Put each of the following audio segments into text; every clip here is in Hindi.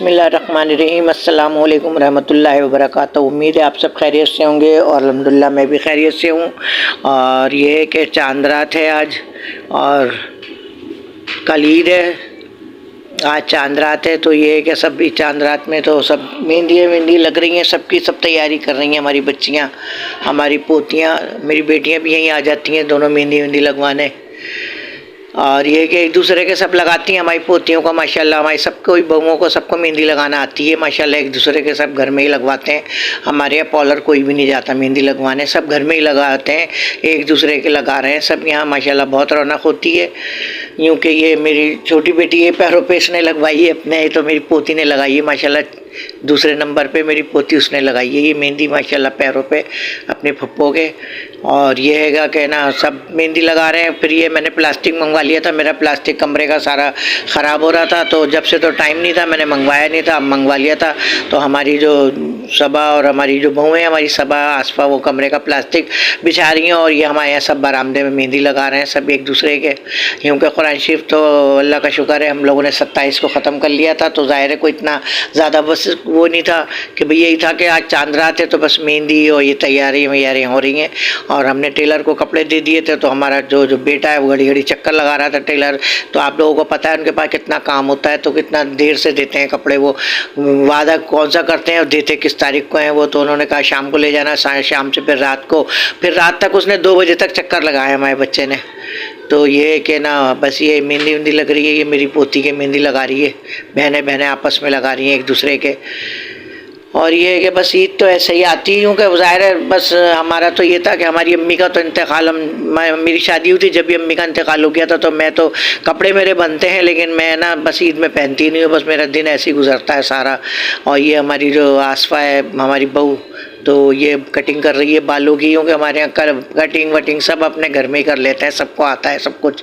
बिस्मिल्लाहिर्रहमानिर्रहीम अस्सलाम वालेकुम रहमतुल्लाहि व बरकातहू। उम्मीद है आप सब खैरियत से होंगे और अल्हम्दुलिल्लाह मैं भी खैरियत से हूँ। और ये है कि चांद रात है आज और कल ईद है। आज चांद रात है तो ये है कि सब भी चांद रात में तो सब मेहंदी लग रही हैं, सबकी सब तैयारी कर रही हैं। हमारी बच्चियाँ, हमारी पोतियाँ, मेरी बेटियाँ भी यहीं आ जाती हैं दोनों मेहंदी लगवाने। और ये कि एक दूसरे के सब लगाती हैं। हमारी पोतियों को माशाल्लाह, हमारी सबको बहुओं को सबको मेहंदी लगाना आती है माशाल्लाह। एक दूसरे के सब घर में ही लगवाते हैं। हमारे यहाँ पार्लर कोई भी नहीं जाता मेहंदी लगवाने, सब घर में ही लगाते हैं। एक दूसरे के लगा रहे हैं सब यहाँ माशाल्लाह। बहुत रौनक होती है। यूँ कि ये मेरी छोटी बेटी ये पैरों पे इसने लगवाई है अपने, तो मेरी पोती ने लगाई है माशाल्लाह। दूसरे नंबर पे मेरी पोती उसने लगाई है ये मेहंदी माशाल्लाह पैरों पे अपने पप्पो के। और ये हैगा कि ना सब मेहंदी लगा रहे हैं। फिर ये मैंने प्लास्टिक मंगवा लिया था, मेरा प्लास्टिक कमरे का सारा ख़राब हो रहा था, तो जब से तो टाइम नहीं था मैंने मंगवाया नहीं था, अब मंगवा लिया था। तो हमारी जो सबा और हमारी जो बहू है, हमारी सबा आसपा, वो कमरे का प्लास्टिक बिछा रही हैं और ये हमारे यहाँ सब बरामदे में मेहंदी लगा रहे हैं सब एक दूसरे के। क्योंकि कुरान शरीफ तो अल्लाह का शुक्र है हम लोगों ने 27 को ख़त्म कर लिया था, तो ज़ाहिर है कोई इतना ज़्यादा बस वो नहीं था कि भाई यही था कि आज चांद रात है तो बस मेहंदी और ये तैयारियाँ हो रही हैं। और हमने टेलर को कपड़े दे दिए थे, तो हमारा जो बेटा है वो घड़ी घड़ी चक्कर लगा रहा था टेलर। तो आप लोगों को पता है उनके पास कितना काम होता है, तो कितना देर से देते हैं कपड़े, वो वादा कौन सा करते हैं और देते किस तारीख को हैं वो। तो उन्होंने कहा शाम को ले जाना, शाम से फिर रात को, फिर रात तक उसने 2 बजे तक चक्कर लगाया हमारे बच्चे ने। तो ये कि ना बस ये मेहंदी लग रही है, ये मेरी पोती के मेहंदी लगा रही है, बहनें आपस में लगा रही हैं एक दूसरे के। और ये है कि बस ईद तो ऐसे ही आती हूँ कि ज़ाहिर है बस हमारा तो ये था कि हमारी अम्मी का तो इंतकाल, मेरी शादी हुई थी जब भी अम्मी का इंतकाल हो गया था, तो मैं तो कपड़े मेरे बनते हैं लेकिन मैं ना बस ईद में पहनती नहीं हूँ, बस मेरा दिन ऐसे ही गुजरता है सारा। और ये हमारी जो आसफा है हमारी बहू, तो ये कटिंग कर रही है बालों की, क्योंकि हमारे यहाँ कटिंग वटिंग सब अपने घर में ही कर लेते हैं, सबको आता है सब कुछ।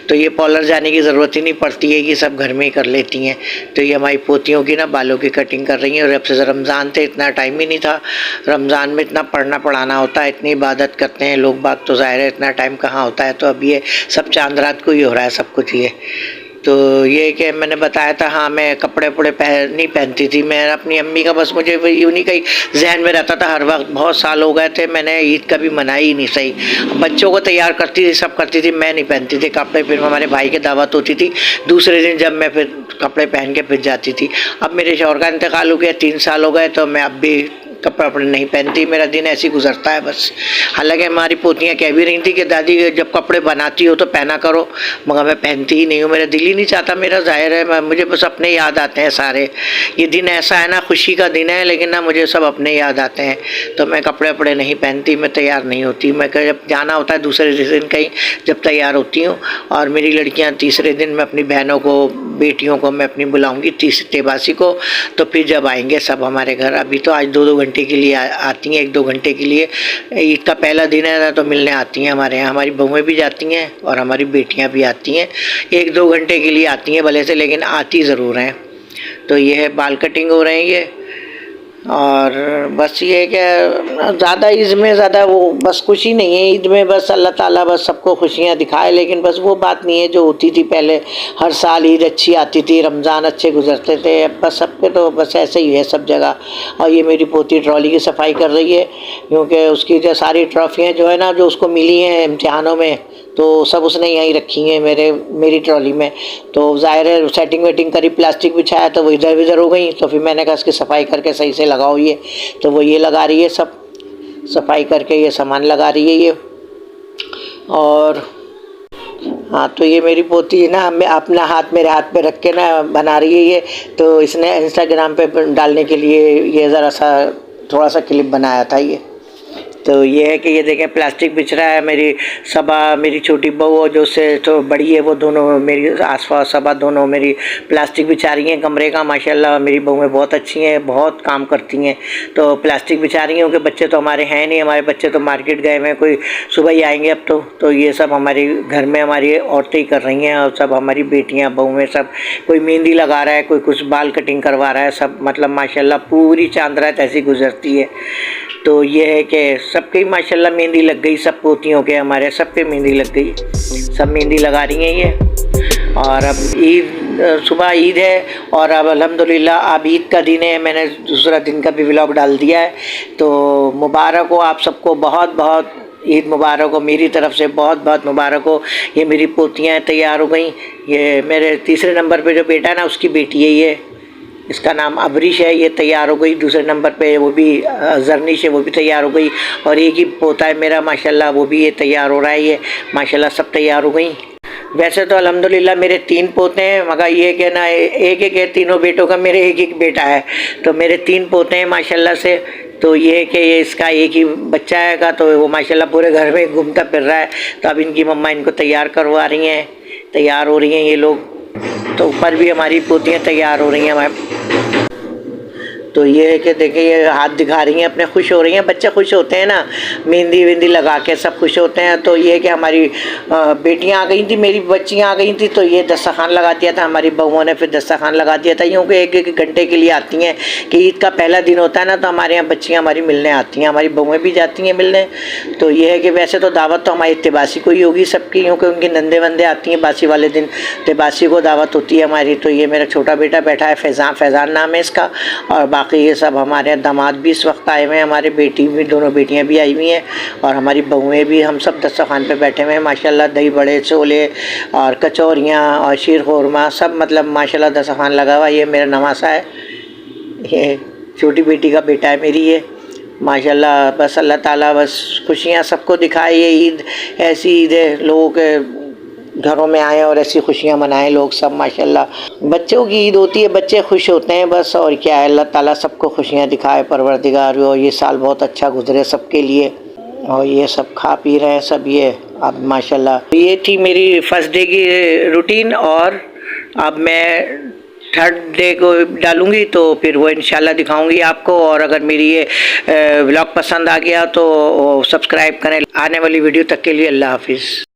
तो ये पार्लर जाने की ज़रूरत ही नहीं पड़ती है कि सब घर में ही कर लेती हैं। तो ये हमारी पोतियों की ना बालों की कटिंग कर रही हैं। और अब से रमज़ान थे, इतना टाइम ही नहीं था, रमज़ान में इतना पढ़ना पढ़ाना होता है, इतनी इबादत करते हैं लोग बाग, तो ज़ाहिर है इतना टाइम कहाँ होता है। तो अब ये सब चांद रात को ही हो रहा है सब कुछ ये। तो ये कि मैंने बताया था, हाँ मैं कपड़े वपड़े नहीं पहनती थी मैं अपनी अम्मी का, बस मुझे यूँ नहीं कहीं जहन में रहता था हर वक्त। बहुत साल हो गए थे मैंने ईद कभी मनाई ही नहीं सही। बच्चों को तैयार करती थी, सब करती थी, मैं नहीं पहनती थी कपड़े। फिर हमारे भाई की दावत होती थी दूसरे दिन, जब मैं फिर कपड़े पहन के फिर जाती थी। अब मेरे शौहर का इंतकाल हो गया, 3 साल हो गए, तो मैं अब भी कपड़े वपड़े नहीं पहनती, मेरा दिन ऐसे ही गुजरता है बस। हालांकि हमारी पोतियाँ कह भी रही थी कि दादी जब कपड़े बनाती हो तो पहना करो, मगर मैं पहनती ही नहीं हूँ, मेरा दिल ही नहीं चाहता। मेरा ज़ाहिर है मुझे बस अपने याद आते हैं सारे। ये दिन ऐसा है ना, खुशी का दिन है, लेकिन ना मुझे सब अपने याद आते हैं, तो मैं कपड़े वपड़े नहीं पहनती, मैं तैयार नहीं होती। मैं जब जाना होता है दूसरे दिन कहीं, जब तैयार होती हूँ। और मेरी लड़कियाँ तीसरे दिन मैं अपनी बहनों को, बेटियों को मैं अपनी बुलाऊँगी तेबासी को, तो फिर जब आएंगे सब हमारे घर। अभी तो आज 2-2 घंटे के लिए आती हैं, 1-2 घंटे के लिए। ईद का पहला दिन है ना, तो मिलने आती हैं हमारे यहाँ। हमारी बहुएँ भी जाती हैं और हमारी बेटियाँ भी आती हैं, 1-2 घंटे के लिए आती हैं भले से, लेकिन आती ज़रूर हैं। तो ये है बाल कटिंग हो रही है। और बस ये है कि ज़्यादा ईद में ज़्यादा वो बस खुशी नहीं है ईद में, बस अल्लाह ताला बस सबको खुशियाँ दिखाए, लेकिन बस वो बात नहीं है जो होती थी पहले। हर साल ईद अच्छी आती थी, रमज़ान अच्छे गुजरते थे, अब बस सबके तो बस ऐसे ही है सब जगह। और ये मेरी पोती ट्रॉली की सफाई कर रही है, क्योंकि उसकी जो सारी ट्रॉफियाँ जो है ना, जो उसको मिली हैं इम्तिहानों में, तो सब उसने यहीं रखी हैं मेरी ट्रॉली में। तो ज़ाहिर है सेटिंग वेटिंग करी, प्लास्टिक बिछाया तो वो इधर उधर हो गई, तो फिर मैंने कहा इसकी सफाई करके सही से लगाओ ये। तो वो ये लगा रही है, सब सफाई करके ये सामान लगा रही है ये। और हाँ, तो ये मेरी पोती ना अपना हाथ मेरे हाथ पे रख के ना बना रही है ये। तो इसने इंस्टाग्राम पे डालने के लिए ये ज़रा सा थोड़ा सा क्लिप बनाया था ये। तो ये है कि ये देखें प्लास्टिक बिछ रहा है। मेरी सबा, मेरी छोटी बहू जो से तो बड़ी है, वो दोनों मेरी आसफा सबा दोनों मेरी प्लास्टिक बिछा रही हैं कमरे का। माशाल्लाह मेरी बहुएँ बहुत अच्छी हैं, बहुत काम करती हैं, तो प्लास्टिक बिछा रही हैं। क्योंकि बच्चे तो हमारे हैं नहीं, हमारे बच्चे तो मार्केट गए हुए हैं, कोई सुबह ही आएंगे अब तो ये सब हमारे घर में हमारी औरतें ही कर रही हैं। और सब हमारी बेटियाँ बहुएँ सब, कोई मेहंदी लगा रहा है, कोई कुछ बाल कटिंग करवा रहा है, सब मतलब माशाल्लाह पूरी चांद रात ऐसी गुजरती है। तो ये है कि सबकी माशाल्लाह मेहंदी लग गई, सब पोतियों के हमारे सबके मेहंदी लग गई, सब मेहंदी लगा रही हैं ये। और अब ईद सुबह ईद है और अब अल्हम्दुलिल्लाह अब ईद का दिन है। मैंने दूसरा दिन का भी व्लॉग डाल दिया है। तो मुबारक हो आप सबको, बहुत बहुत ईद मुबारक हो मेरी तरफ से, बहुत बहुत मुबारक हो। ये मेरी पोतियाँ तैयार हो गई। ये मेरे तीसरे नंबर पे जो बेटा है ना, उसकी बेटी है ये, इसका नाम अबरिश है, ये तैयार हो गई। दूसरे नंबर पे वो भी जरनिश है, वो भी तैयार हो गई। और एक ही पोता है मेरा माशाल्लाह, वो भी ये तैयार हो रहा है। ये माशाल्लाह सब तैयार हो गई। वैसे तो अल्हम्दुलिल्लाह मेरे 3 पोते हैं, मगर ये कि ना एक एक है तीनों बेटों का, मेरे एक एक बेटा है। तो मेरे 3 पोते हैं माशाल्लाह से। तो ये कि ये इसका एक ही बच्चा है तो वो माशाल्लाह पूरे घर में घूमता फिर रहा है। तो अब इनकी मम्मा इनको तैयार करवा रही हैं, तैयार हो रही हैं ये लोग। तो ऊपर भी हमारी पोतियाँ तैयार हो रही हैं हमारे। तो ये है कि देखिए ये हाथ दिखा रही हैं अपने, खुश हो रही हैं। बच्चे खुश होते हैं ना, मेहंदी वेंदी लगा के सब खुश होते हैं। तो ये है कि हमारी बेटियां आ गई थी, मेरी बच्चियां आ गई थी। तो ये दस्तरखान लगा दिया था हमारी बहुओं ने, फिर दस्तरखान लगा दिया था। यूँ कि एक एक घंटे के लिए आती हैं कि ईद का पहला दिन होता है ना, तो हमारे यहाँ बच्चियाँ हमारी मिलने आती हैं, हमारी बहुएँ भी जाती हैं मिलने। तो ये है कि वैसे तो दावत तो हमारी तिबासी को ही होगी सबकी, यूँ कि उनकी नंदे वंदे आती हैं बासी वाले दिन, तिबासी को दावत होती है हमारी। तो ये मेरा छोटा बेटा बैठा है, फैज़ान नाम है इसका। और बाकी ये सब हमारे दामाद भी इस वक्त आए हुए हैं, हमारी बेटी भी, दोनों बेटियां भी आई हुई हैं और हमारी बहुएं भी। हम सब दस्तरखान पे बैठे हुए हैं माशाल्लाह। दही बड़े, छोले और कचौरियाँ और शीर खुरमा सब, मतलब माशाल्लाह दस्तरखान लगा हुआ। ये मेरा नवासा है, ये छोटी बेटी का बेटा है मेरी ये माशाल्लाह। बस अल्लाह ताला बस खुशियाँ सबको दिखाए। ये ईद ऐसी ईद है, लोगों के घरों में आए और ऐसी खुशियाँ मनाएं लोग सब माशाल्लाह। बच्चों की ईद होती है, बच्चे खुश होते हैं बस, और क्या है। अल्लाह ताला सबको खुशियाँ दिखाए परवरदिगार। और ये साल बहुत अच्छा गुजरे सबके लिए। और ये सब खा पी रहे हैं सब ये अब माशाल्लाह। ये थी मेरी फर्स्ट डे की रूटीन। और अब मैं थर्ड डे को डालूँगी तो फिर वो इंशाल्लाह दिखाऊंगी आपको। और अगर मेरी ये व्लॉग पसंद आ गया तो सब्सक्राइब करें। आने वाली वीडियो तक के लिए अल्लाह हाफिज़।